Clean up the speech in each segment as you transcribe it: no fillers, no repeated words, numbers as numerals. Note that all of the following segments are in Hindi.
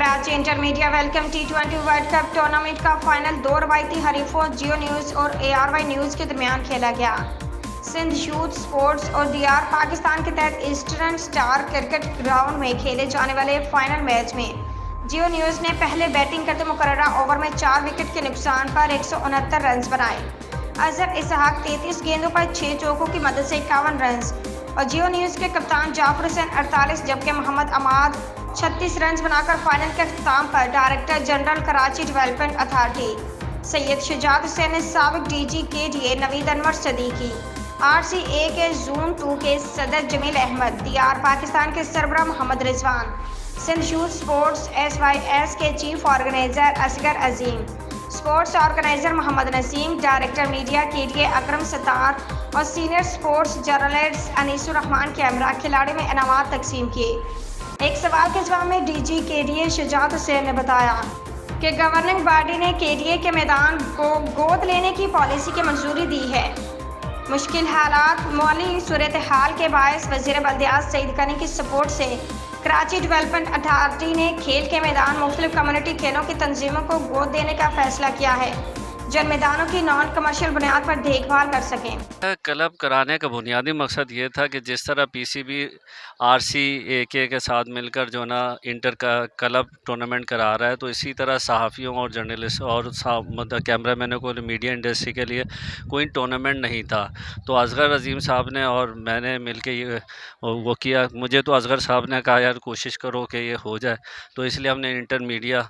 Karachi intermedia welcome T20 world cup tournament का फाइनल दो रवायती हरीफों जियो न्यूज़ और ARY न्यूज़ के दरमियान खेला गया। सिंध यूथ स्पोर्ट्स और DR पाकिस्तान के तहत ईस्टर्न स्टार क्रिकेट ग्राउंड में खेले जाने वाले फाइनल मैच में जियो न्यूज़ ने पहले बैटिंग करते मुकर्ररा ओवर में 4 विकेट के नुकसान पर 169 रन बनाए। अजहर इसहाक 33 गेंदों पर 6 चौकों की मदद से 51 रन और जियो न्यूज़ के कप्तान जाफर हुसैन 48 जबकि मोहम्मद अमाद 36 रन बनाकर फाइनल के अख्ताम पर director general Karachi development authority Syed Shujaat Hussain ने साबिक DG KDA Naveed Anwar Siddiqui, RCA के जोन 2 के सदर जमील अहमद, DR पाकिस्तान के सरबराह Mohammad Rizwan, Sindh youth sports SYS के chief organizer Asghar Azeem, sports organizer Mohammad Naseem, director media KDA Akram Sattar और senior sports journalist Anisur Rahman के हमरा खिलाड़ी में इनामात तकसीम किए। एक सवाल के जवाब में DG KDA शुजात हुसैन ने बताया कि गवर्निंग बॉडी ने KDA के मैदान को गोद लेने की पॉलिसी की मंजूरी दी है। मुश्किल हालात माली सूरत हाल के बायस वज़ीर बल्दियात सईद कनी की सपोर्ट से कराची डेवलपमेंट अथॉरिटी ने खेल के मैदान मुख्तलिफ कम्युनिटी खेलों की तंजीमों को गोद देने का फैसला किया है जो मैदानों की नॉन कमर्शियल बुनियाद पर देखभाल कर सकें। क्लब कराने का बुनियादी मकसद ये था कि जिस तरह PCB RCA के साथ मिलकर जो ना इंटर का क्लब टूर्नामेंट करा रहा है, तो इसी तरह सहाफ़ियों और जर्नलिस्ट और मतलब कैमरा मैनों को मीडिया इंडस्ट्री के लिए कोई टूर्नामेंट नहीं था। तो असगर अजीम साहब ने और मैंने मिलके ये वो किया। मुझे तो असगर साहब ने कहा यार कोशिश करो कि ये हो जाए, तो इसलिए हमने इंटरमीडिया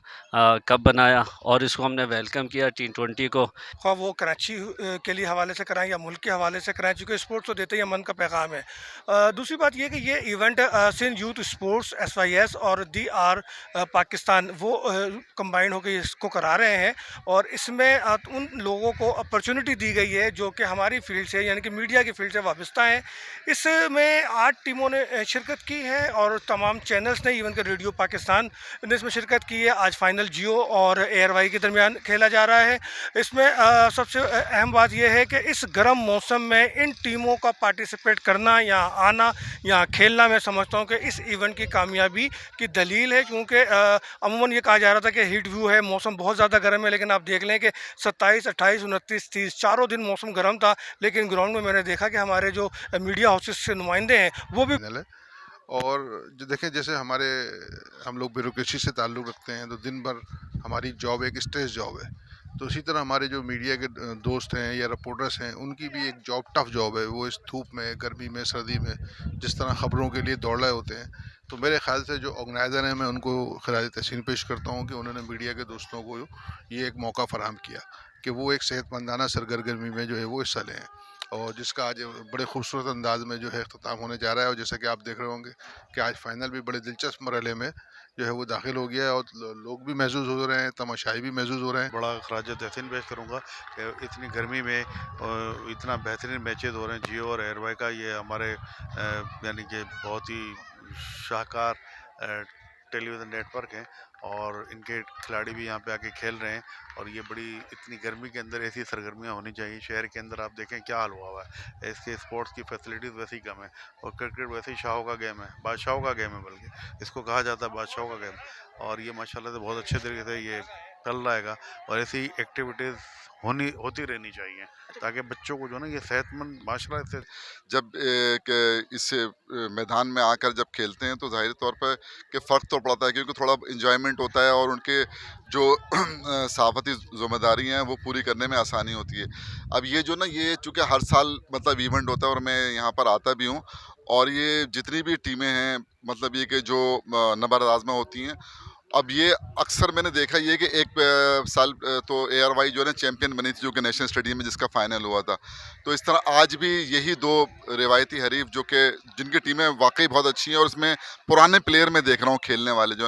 कप बनाया और इसको हमने वेलकम किया T20 को। ख़्वा वो कराची के लिए हवाले से कराएं या मुल्क के हवाले से कराएं, चूँकि स्पोर्ट्स तो देते ही मन का पैगाम है। दूसरी बात यह कि ये event Sindh youth sports SYS और DR पाकिस्तान वो कंबाइन होकर इसको करा रहे हैं और इसमें उन लोगों को अपॉर्चुनिटी दी गई है जो कि हमारी फील्ड से यानी कि मीडिया की फील्ड से वाबस्ता हैं। इसमें 8 टीमों ने शिरकत की है और तमाम चैनल्स ने, इवन के रेडियो पाकिस्तान ने इसमें शिरकत की है। आज फाइनल जियो और ARY के दरमियान खेला जा रहा है। इसमें सबसे अहम बात यह है कि इस गर्म मौसम में इन टीमों का पार्टिसिपेट करना, यहाँ आना, यहाँ खेलना, मैं समझता हूँ कि इस इवेंट की कामयाबी की दलील है, क्योंकि अमूमन ये कहा जा रहा था कि हीट व्यू है, मौसम बहुत ज़्यादा गर्म है, लेकिन आप देख लें कि 27, 28, 29, 30 चारों दिन मौसम गर्म था, लेकिन ग्राउंड में मैंने देखा कि हमारे जो मीडिया हाउसेस से नुमाइंदे हैं वो भी और जो देखें जैसे हम लोग ब्यूरोक्रेसी से ताल्लुक़ रखते हैं, तो दिन भर हमारी जॉब एक स्ट्रेस जॉब है। तो इसी तरह हमारे जो मीडिया के दोस्त हैं या रिपोर्टर्स हैं, उनकी भी एक टफ़ जॉब है। वो इस धूप में, गर्मी में, सर्दी में जिस तरह ख़बरों के लिए दौड़ रहे होते हैं, तो मेरे ख़्याल से जो ऑर्गेनाइज़र हैं, मैं उनको खिराज तहसीन पेश करता हूँ कि उन्होंने मीडिया के दोस्तों को ये एक मौका फ़राहम किया कि वो एक सेहतमंदाना सरगर्मी में जो है वो हिस्सा लें, और जिसका आज बड़े खूबसूरत अंदाज में जो है इख्तिताम होने जा रहा है। और जैसा कि आप देख रहे होंगे कि आज फाइनल भी बड़े दिलचस्प मरहले में जो है वो दाखिल हो गया है और लोग भी महसूस हो रहे हैं, तमाशाई भी महसूस हो रहे हैं। बड़ा खराज तहसीन पेश करूँगा कि इतनी गर्मी में इतना बेहतरीन मैचेज़ हो रहे हैं जियो और ARY का। ये हमारे यानी कि बहुत ही शाहकार टेलीविज़न नेटवर्क हैं और इनके खिलाड़ी भी यहाँ पे आके खेल रहे हैं। और ये बड़ी इतनी गर्मी के अंदर ऐसी सरगर्मियाँ होनी चाहिए। शहर के अंदर आप देखें क्या हाल हुआ है, इसके स्पोर्ट्स की फैसिलिटीज़ वैसे ही कम है और क्रिकेट वैसे ही शाहों का गेम है, बादशाहों का गेम है, बल्कि इसको कहा जाता है बादशाहों का गेम। और ये माशाल्लाह से बहुत अच्छे तरीके से ये चल रहेगा और ऐसी एक्टिविटीज़ होती रहनी चाहिए ताकि बच्चों को जो ना ये सेहतमंद माशरा से जब इस मैदान में आकर जब खेलते हैं तो ज़ाहिर तौर पर कि फ़र्क तो पड़ता है, क्योंकि थोड़ा इंजॉयमेंट होता है और उनके जो सहाफ़ती ज़िम्मेदारी हैं वो पूरी करने में आसानी होती है। अब ये जो ना ये चूँकि हर साल मतलब इवेंट होता है और मैं यहाँ पर आता भी हूँ, और ये जितनी भी टीमें हैं मतलब ये कि जो नंबर आज़मा होती हैं, अब ये अक्सर मैंने देखा ये कि एक साल तो ARY जो है ना चैम्पियन बनी थी, जो कि नेशनल स्टेडियम में जिसका फ़ाइनल हुआ था। तो इस तरह आज भी यही 2 रिवायती हरीफ जो कि जिनकी टीमें वाकई बहुत अच्छी हैं और इसमें पुराने प्लेयर मैं देख रहा हूँ खेलने वाले जो